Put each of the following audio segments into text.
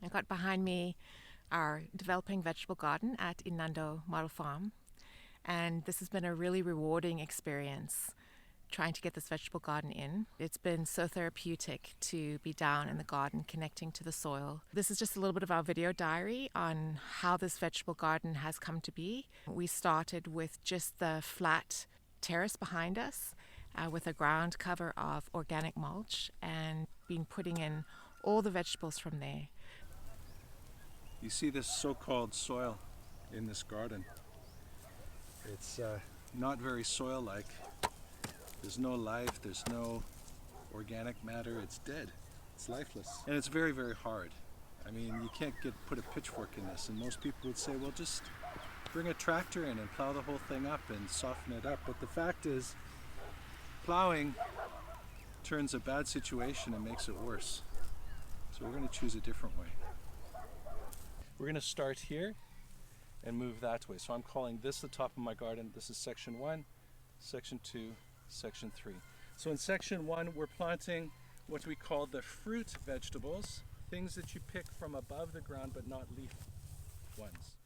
I got behind me our developing vegetable garden at Inundo Model Farm, and this has been a really rewarding experience trying to get this vegetable garden in. It's been so therapeutic to be down in the garden connecting to the soil. This is just a little bit of our video diary on how this vegetable garden has come to be. We started with just the flat terrace behind us with a ground cover of organic mulch and been putting in all the vegetables from there. You see this so-called soil in this garden. It's not very soil-like. There's no life, there's no organic matter, it's dead, it's lifeless. And it's very, very hard. I mean, you can't put a pitchfork in this, and most people would say, well, just bring a tractor in and plow the whole thing up and soften it up. But the fact is, plowing turns a bad situation and makes it worse. So we're going to choose a different way. We're going to start here and move that way. So I'm calling this the top of my garden. This is section 1, section 2, section 3. So in section 1, we're planting what we call the fruit vegetables, things that you pick from above the ground but not leaf ones.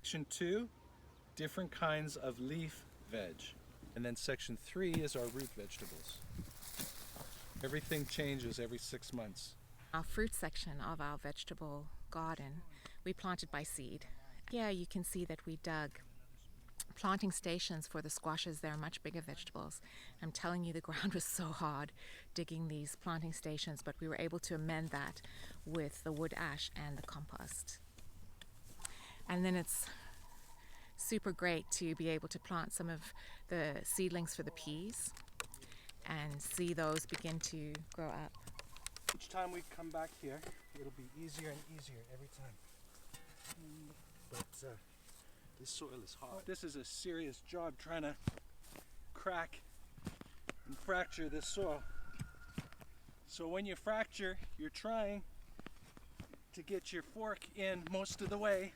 Section 2, different kinds of leaf veg. And then section 3 is our root vegetables. Everything changes every 6 months. Our fruit section of our vegetable garden, we planted by seed. Here you can see that we dug planting stations for the squashes. They're much bigger vegetables. I'm telling you, the ground was so hard digging these planting stations, but we were able to amend that with the wood ash and the compost. And then it's super great to be able to plant some of the seedlings for the peas and see those begin to grow up. Each time we come back here, it'll be easier and easier every time. But this soil is hot. This is a serious job trying to crack and fracture this soil. So when you fracture, you're trying to get your fork in most of the way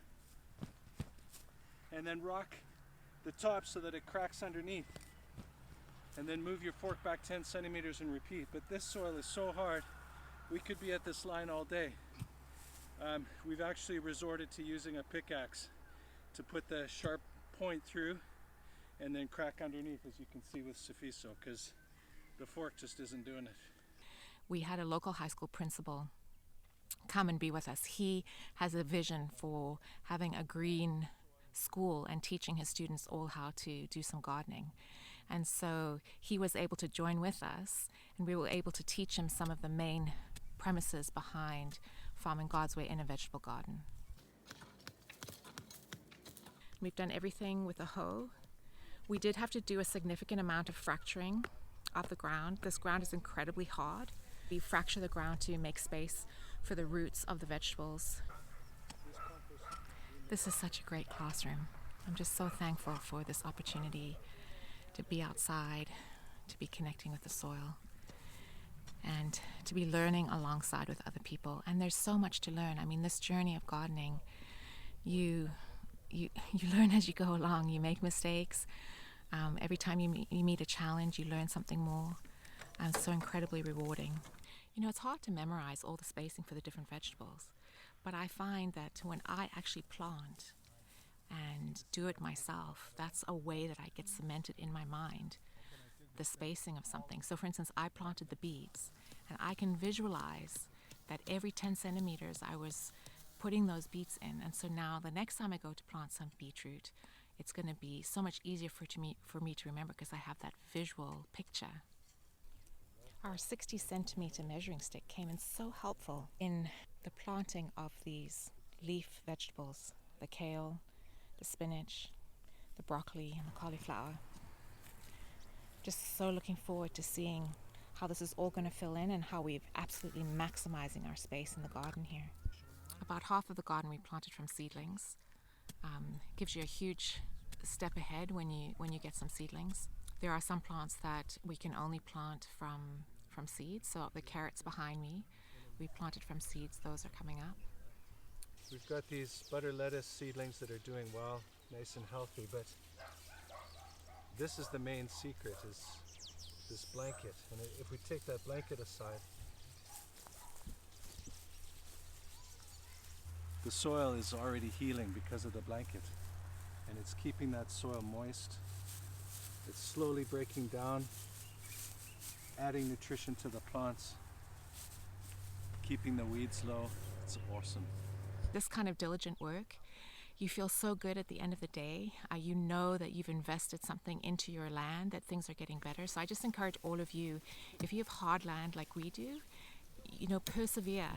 and then rock the top so that it cracks underneath. And then move your fork back 10 centimeters and repeat. But this soil is so hard, we could be at this line all day. We've actually resorted to using a pickaxe to put the sharp point through and then crack underneath, as you can see with Sophiso, because the fork just isn't doing it. We had a local high school principal come and be with us. He has a vision for having a green school and teaching his students all how to do some gardening. And so he was able to join with us, and we were able to teach him some of the main premises behind farming God's way in a vegetable garden. We've done everything with a hoe. We did have to do a significant amount of fracturing of the ground. This ground is incredibly hard. We fracture the ground to make space for the roots of the vegetables. This is such a great classroom. I'm just so thankful for this opportunity to be outside, to be connecting with the soil, and to be learning alongside with other people. And there's so much to learn. I mean, this journey of gardening, you learn as you go along. You make mistakes. Every time you meet a challenge, you learn something more. And it's so incredibly rewarding. You know, it's hard to memorize all the spacing for the different vegetables, but I find that when I actually plant and do it myself, that's a way that I get cemented in my mind, the spacing of something. So for instance, I planted the beets, and I can visualize that every 10 centimeters I was putting those beets in. And so now the next time I go to plant some beetroot, it's going to be so much easier for me to remember because I have that visual picture. Our 60 centimeter measuring stick came in so helpful in the planting of these leaf vegetables, the kale, the spinach, the broccoli, and the cauliflower. Just so looking forward to seeing how this is all going to fill in and how we're absolutely maximizing our space in the garden here. About half of the garden we planted from seedlings. Gives you a huge step ahead when you get some seedlings. There are some plants that we can only plant from seeds. So the carrots behind me, we planted from seeds. Those are coming up. We've got these butter lettuce seedlings that are doing well, nice and healthy, but this is the main secret, is this blanket. And if we take that blanket aside, the soil is already healing because of the blanket, and it's keeping that soil moist. It's slowly breaking down, adding nutrition to the plants, keeping the weeds low. It's awesome. This kind of diligent work, you feel so good at the end of the day. You know that you've invested something into your land, that things are getting better. So I just encourage all of you, if you have hard land like we do, persevere.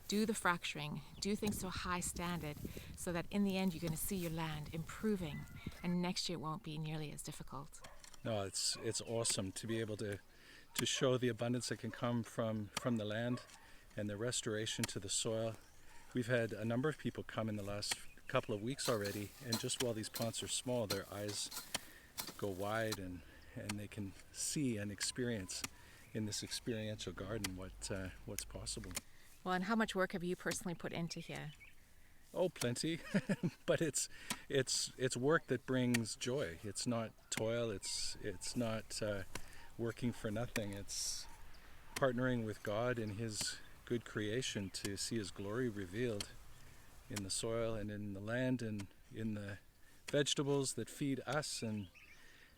Do the fracturing, do things to a high standard so that in the end you're going to see your land improving and next year it won't be nearly as difficult. No, it's awesome to be able to show the abundance that can come from the land and the restoration to the soil. We've had a number of people come in the last couple of weeks already, and just while these plants are small, their eyes go wide and they can see and experience in this experiential garden what's possible. Well, and how much work have you personally put into here? Oh, plenty. But it's work that brings joy. It's not toil. It's not working for nothing. It's partnering with God in His good creation to see His glory revealed in the soil and in the land and in the vegetables that feed us, and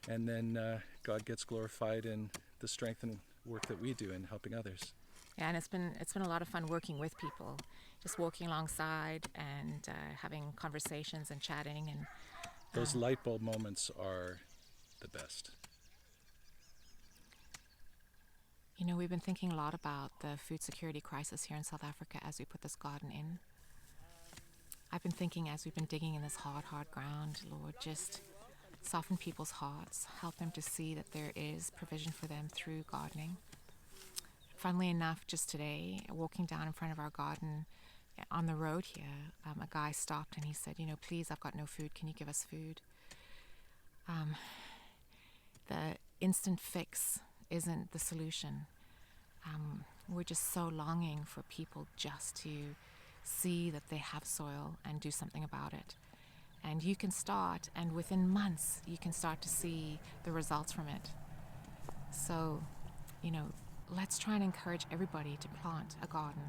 then God gets glorified in the strength and work that we do in helping others. Yeah, and it's been a lot of fun working with people, just walking alongside and having conversations and chatting. And those light bulb moments are the best. We've been thinking a lot about the food security crisis here in South Africa as we put this garden in. I've been thinking as we've been digging in this hard ground, Lord, just soften people's hearts, help them to see that there is provision for them through gardening. Funnily enough, just today, walking down in front of our garden on the road here, a guy stopped and he said, please, I've got no food. Can you give us food? The instant fix isn't the solution. We're just so longing for people just to see that they have soil and do something about it. And you can start, and within months, you can start to see the results from it. So, let's try and encourage everybody to plant a garden.